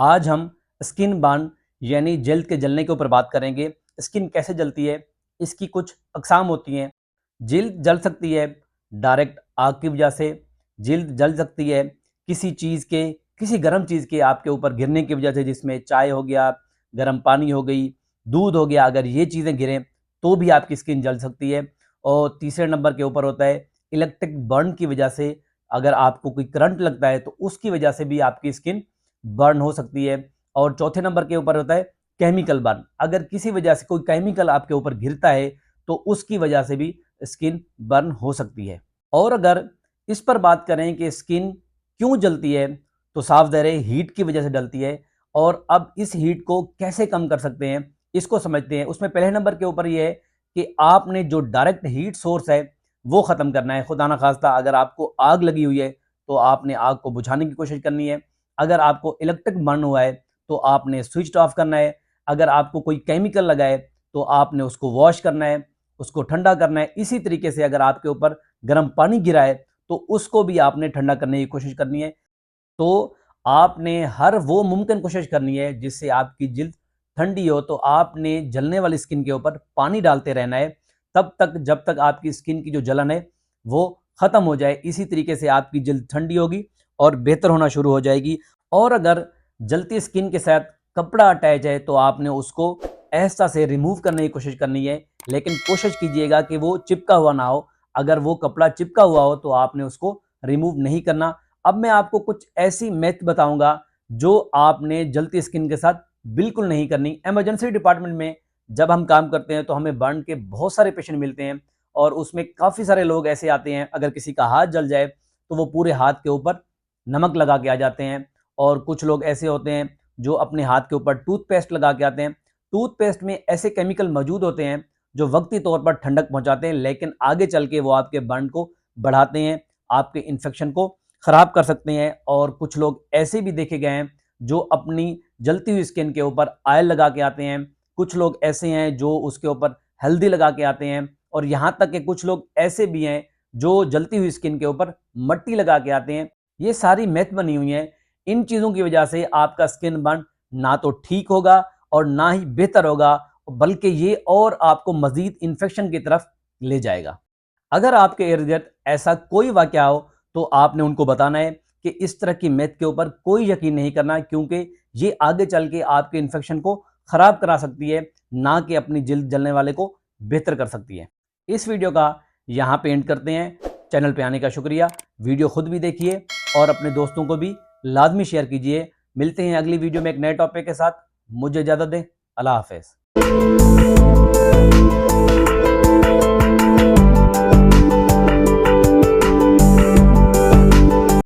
आज हम skin burn यानी जल्द के जलने के ऊपर बात करेंगे। स्किन कैसे जलती है, इसकी कुछ अक़साम होती हैं। जल्द जल सकती है डायरेक्ट आग की वजह से, जल्द जल सकती है किसी चीज़ के, किसी गर्म चीज़ के आपके ऊपर गिरने की वजह से, जिसमें चाय हो गया, गर्म पानी हो गई, दूध हो गया, अगर ये चीज़ें गिरें तो भी आपकी स्किन जल सकती है। और तीसरे नंबर के ऊपर होता है इलेक्ट्रिक बर्न की वजह से, अगर आपको कोई करंट लगता है तो उसकी वजह से भी आपकी स्किन बर्न हो सकती है। और चौथे नंबर के ऊपर होता है केमिकल बर्न, अगर किसी वजह से कोई केमिकल आपके ऊपर गिरता है तो उसकी वजह से भी स्किन बर्न हो सकती है। और अगर इस पर बात करें कि स्किन क्यों जलती है, तो साफ ज़ाहिर है हीट की वजह से जलती है। और अब इस हीट को कैसे कम कर सकते हैं, इसको समझते हैं। उसमें पहले नंबर के ऊपर ये है कि आपने जो डायरेक्ट हीट सोर्स है वो ख़त्म करना है। खुदा ना खास्ता अगर आपको आग लगी हुई है तो आपने आग को बुझाने की कोशिश करनी है। अगर आपको इलेक्ट्रिक बर्न हुआ है तो आपने स्विच ऑफ करना है। अगर आपको कोई केमिकल लगा है तो आपने उसको वॉश करना है, उसको ठंडा करना है। इसी तरीके से अगर आपके ऊपर गर्म पानी गिरा है तो उसको भी आपने ठंडा करने की कोशिश करनी है। तो आपने हर वो मुमकिन कोशिश करनी है जिससे आपकी जिल्द ठंडी हो। तो आपने जलने वाली स्किन के ऊपर पानी डालते रहना है तब तक जब तक आपकी स्किन की जो जलन है वो ख़त्म हो जाए। इसी तरीके से आपकी जिल्द ठंडी होगी और बेहतर होना शुरू हो जाएगी। और अगर जलती स्किन के साथ कपड़ा अटैच है तो आपने उसको ऐसा से रिमूव करने की कोशिश करनी है, लेकिन कोशिश कीजिएगा कि वो चिपका हुआ ना हो। अगर वो कपड़ा चिपका हुआ हो तो आपने उसको रिमूव नहीं करना। अब मैं आपको कुछ ऐसी मेथड बताऊंगा जो आपने जलती स्किन के साथ बिल्कुल नहीं करनी। इमरजेंसी डिपार्टमेंट में जब हम काम करते हैं तो हमें बर्न के बहुत सारे पेशेंट मिलते हैं और उसमें काफ़ी सारे लोग ऐसे आते हैं, अगर किसी का हाथ जल जाए तो वो पूरे हाथ के ऊपर नमक लगा के आ जाते हैं। और कुछ लोग ऐसे होते हैं जो अपने हाथ के ऊपर टूथपेस्ट लगा के आते हैं। टूथपेस्ट में ऐसे केमिकल मौजूद होते हैं जो वक्ती तौर पर ठंडक पहुंचाते हैं, लेकिन आगे चल के वो आपके बर्न को बढ़ाते हैं, आपके इन्फेक्शन को ख़राब कर सकते हैं। और कुछ लोग ऐसे भी देखे गए हैं जो अपनी जलती हुई स्किन के ऊपर ऑयल लगा के आते हैं। कुछ लोग ऐसे हैं जो उसके ऊपर हल्दी लगा के आते हैं। और यहाँ तक कि कुछ लोग ऐसे भी हैं जो जलती हुई स्किन के ऊपर मट्टी लगा के आते हैं। ये सारी मैथ बनी हुई हैं। इन चीज़ों की वजह से आपका स्किन बर्न ना तो ठीक होगा और ना ही बेहतर होगा, बल्कि ये और आपको मजीद इन्फेक्शन की तरफ ले जाएगा। अगर आपके इर्द गिर्द ऐसा कोई वाकया हो तो आपने उनको बताना है कि इस तरह की मैथ के ऊपर कोई यकीन नहीं करना, क्योंकि ये आगे चल के आपके इन्फेक्शन को ख़राब करा सकती है, ना कि अपनी जल्द जलने वाले को बेहतर कर सकती है। इस वीडियो का यहाँ पे एंड करते हैं। चैनल पे आने का शुक्रिया। वीडियो खुद भी देखिए और अपने दोस्तों को भी लाजमी शेयर कीजिए। मिलते हैं अगली वीडियो में एक नए टॉपिक के साथ। मुझे इजाज़त दें। अल्लाह हाफ़िज़।